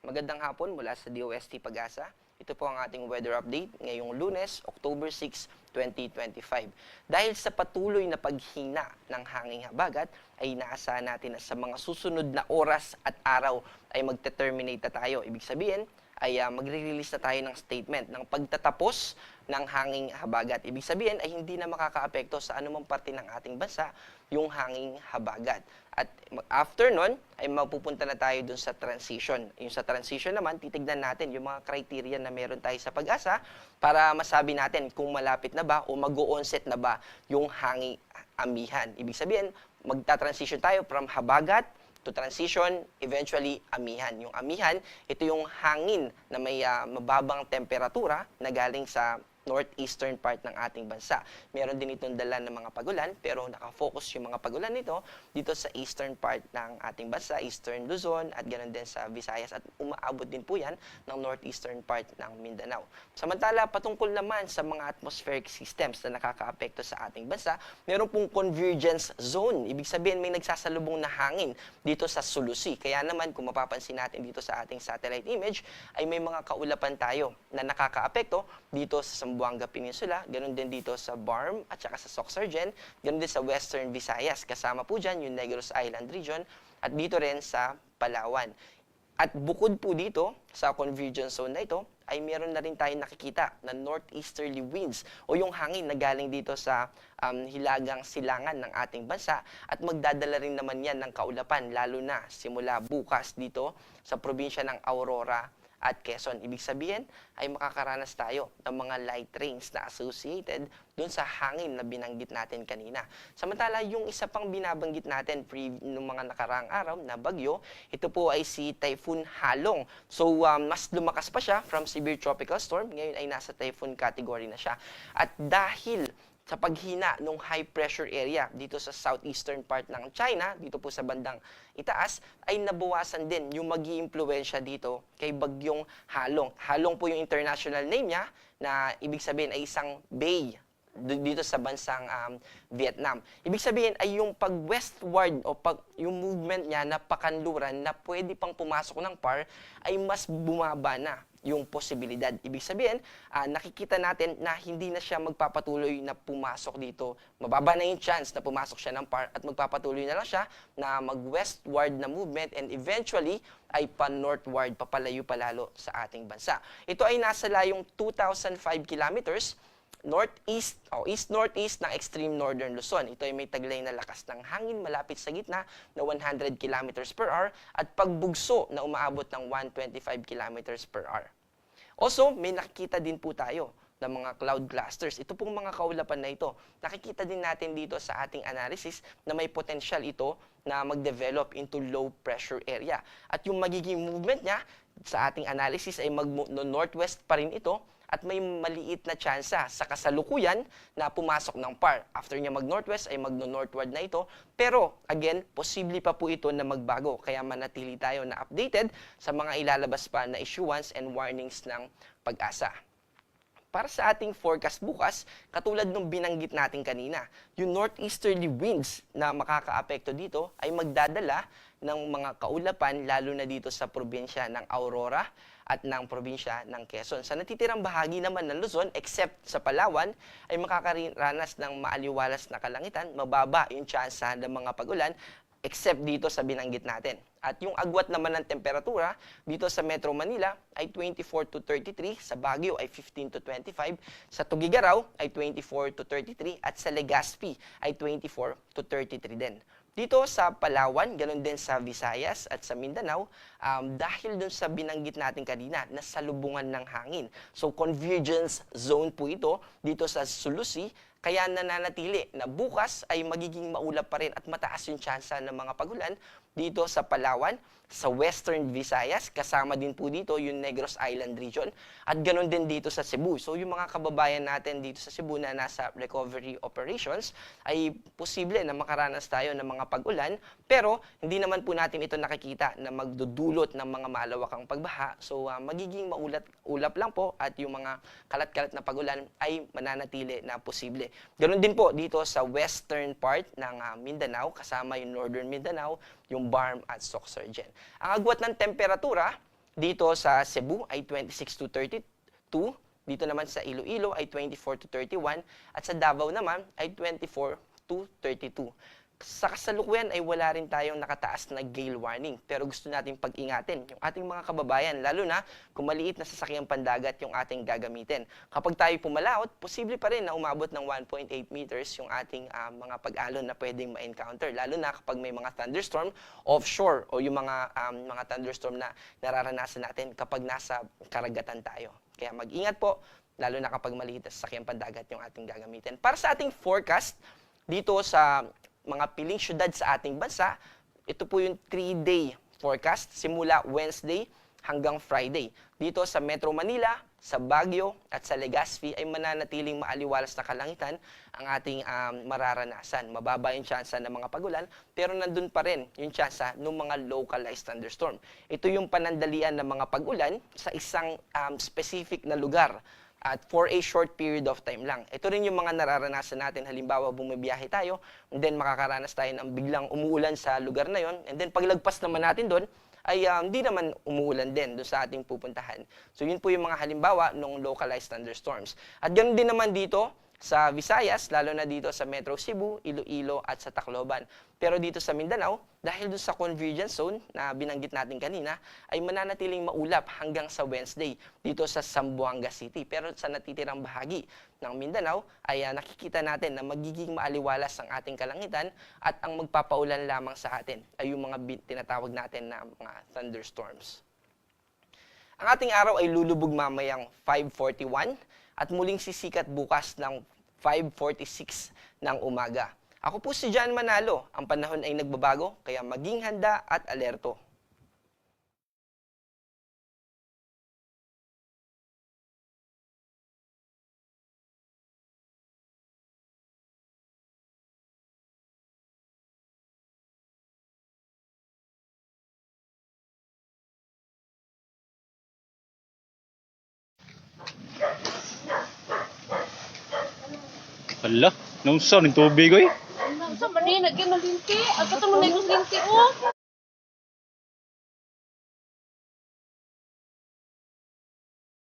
Magandang hapon mula sa DOST Pag-asa. Ito po ang ating weather update ngayong Lunes, October 6, 2025. Dahil sa patuloy na paghina ng hanging habagat, ay inaasahan natin na sa mga susunod na oras at araw ay magte-terminate na tayo. Ibig sabihin, ay magre-release na tayo ng statement ng pagtatapos ng hanging habagat. Ibig sabihin ay hindi na makakaapekto sa anumang parte ng ating bansa yung hanging habagat. At after nun, ay mapupunta na tayo dun sa transition. Yung sa transition naman, titignan natin yung mga criteria na meron tayo sa Pag-asa para masabi natin kung malapit na ba o mag-o-onset na ba yung hanging amihan. Ibig sabihin, magta-transition tayo from habagat to transition, eventually amihan. Yung amihan, ito yung hangin na may mababang temperatura na galing sa northeastern part ng ating bansa. Meron din itong dala ng mga pagulan, pero nakafocus yung mga pagulan nito dito sa eastern part ng ating bansa, eastern Luzon, at ganoon din sa Visayas, at umaabot din po yan ng northeastern part ng Mindanao. Samantala, patungkol naman sa mga atmospheric systems na nakakaapekto sa ating bansa, meron pong convergence zone. Ibig sabihin, may nagsasalubong na hangin dito sa Sulusi. Kaya naman, kung mapapansin natin dito sa ating satellite image, ay may mga kaulapan tayo na nakakaapekto dito sa Zamboanga Peninsula, ganoon din dito sa Barm at saka sa Soxargen, ganoon din sa Western Visayas. Kasama po dyan yung Negros Island region at dito rin sa Palawan. At bukod po dito sa convergence zone na ito, ay meron na rin tayong nakikita na northeasterly winds o yung hangin na galing dito sa hilagang silangan ng ating bansa, at magdadala rin naman yan ng kaulapan lalo na simula bukas dito sa probinsya ng Aurora at Quezon. Ibig sabihin ay makakaranas tayo ng mga light rains na associated dun sa hangin na binanggit natin kanina. Samantala, yung isa pang binabanggit natin noong mga nakaraang araw na bagyo, ito po ay si Typhoon Halong. So, mas lumakas pa siya from severe tropical storm. Ngayon ay nasa typhoon category na siya. At dahil sa paghina ng high pressure area dito sa southeastern part ng China, dito po sa bandang itaas, ay nabawasan din yung mag-iimpluwensya dito kay Bagyong Halong. Halong po yung international name niya, na ibig sabihin ay isang bay dito sa bansang Vietnam. Ibig sabihin ay yung pag-westward o yung movement niya na pakanluran na pwede pang pumasok ng PAR ay mas bumaba na yung posibilidad. Ibig sabihin, nakikita natin na hindi na siya magpapatuloy na pumasok dito. Mababa na yung chance na pumasok siya ng PAR at magpapatuloy na lang siya na mag-westward na movement and eventually ay pa-northward, papalayo palalo sa ating bansa. Ito ay nasa layong 2,005 kilometers northeast o east-northeast ng extreme northern Luzon. Ito ay may taglay na lakas ng hangin malapit sa gitna na 100 kilometers per hour at pagbugso na umaabot ng 125 kilometers per hour. Also, may nakikita din po tayo ng mga cloud clusters. Ito pong mga kaulapan na ito, nakikita din natin dito sa ating analysis na may potential ito na mag-develop into low pressure area. At yung magiging movement niya sa ating analysis ay mag-northwest pa rin ito, at may maliit na tsansa sa kasalukuyan na pumasok ng PAR. After niya mag-northwest ay mag-northward na ito. Pero, again, posible pa po ito na magbago. Kaya manatili tayo na updated sa mga ilalabas pa na issuance and warnings ng Pag-asa. Para sa ating forecast bukas, katulad ng binanggit natin kanina, yung northeasterly winds na makakaapekto dito ay magdadala ng mga kaulapan lalo na dito sa probinsya ng Aurora at ng probinsya ng Quezon. Sa natitirang bahagi naman ng Luzon, except sa Palawan, ay makakaranas ng maaliwalas na kalangitan, mababa yung tsansa ng mga pagulan, except dito sa binanggit natin. At yung agwat naman ng temperatura dito sa Metro Manila ay 24 to 33, sa Baguio ay 15 to 25, sa Tugigaraw ay 24 to 33, at sa Legazpi ay 24 to 33 din. Dito sa Palawan, ganoon din sa Visayas at sa Mindanao, dahil dun sa binanggit natin kanina na salubungan ng hangin. So convergence zone po ito dito sa Sulusi, kaya nananatili na bukas ay magiging maulap pa rin at mataas yung tsansa ng mga pagulan dito sa Palawan, sa Western Visayas, kasama din po dito yung Negros Island region, at ganoon din dito sa Cebu. So yung mga kababayan natin dito sa Cebu na nasa recovery operations, ay posible na makaranas tayo ng mga pag-ulan, pero hindi naman po natin ito nakikita na magdudulot ng mga malawakang pagbaha. So magiging ulap lang po, at yung mga kalat-kalat na pag-ulan ay mananatili na posible. Ganoon din po dito sa western part ng Mindanao, kasama yung northern Mindanao, yung Barm at Soxargen. Ang agwat ng temperatura Dito sa Cebu ay 26 to 32. Dito naman sa Iloilo ay 24 to 31. At sa Davao naman ay 24 to 32. Sa kasalukuyan ay wala rin tayong nakataas na gale warning. Pero gusto natin pag-ingatin yung ating mga kababayan, lalo na kung maliit na sasakyang pandagat yung ating gagamitin. Kapag tayo pumalaot, posible pa rin na umabot ng 1.8 meters yung ating mga pag-alon na pwedeng ma-encounter. Lalo na kapag may mga thunderstorm offshore o yung mga thunderstorm na nararanasan natin kapag nasa karagatan tayo. Kaya mag-ingat po, lalo na kapag maliit na sasakyang pandagat yung ating gagamitin. Para sa ating forecast, dito sa mga piling syudad sa ating bansa, ito po yung 3-day forecast simula Wednesday hanggang Friday. Dito sa Metro Manila, sa Baguio at sa Legazpi ay mananatiling maaliwalas na kalangitan ang ating mararanasan. Mababa yung tsansa ng mga pagulan, pero nandun pa rin yung tsansa ng mga localized thunderstorm. Ito yung panandalian ng mga pagulan sa isang specific na lugar at for a short period of time lang. Ito rin yung mga nararanasan natin. Halimbawa, bumibiyahe tayo, and then makakaranas tayo ng biglang umuulan sa lugar na yon. And then paglagpas naman natin doon, ay hindi naman umuulan din doon sa ating pupuntahan. So yun po yung mga halimbawa ng localized thunderstorms. At ganoon din naman dito sa Visayas, lalo na dito sa Metro Cebu, Iloilo at sa Tacloban. Pero dito sa Mindanao, dahil doon sa convergence zone na binanggit natin kanina, ay mananatiling maulap hanggang sa Wednesday dito sa Zamboanga City. Pero sa natitirang bahagi ng Mindanao ay nakikita natin na magiging maaliwalas ang ating kalangitan at ang magpapaulan lamang sa atin ay yung mga tinatawag natin na mga thunderstorms. Ang ating araw ay lulubog mamayang 5:41 at muling sisikat bukas ng 5:46 ng umaga. Ako po si John Manalo. Ang panahon ay nagbabago, kaya maging handa at alerto. Hala, nung sa ning tubig oy. Sa manina, kaya malinti. Ako ito mo na yung linti, oh.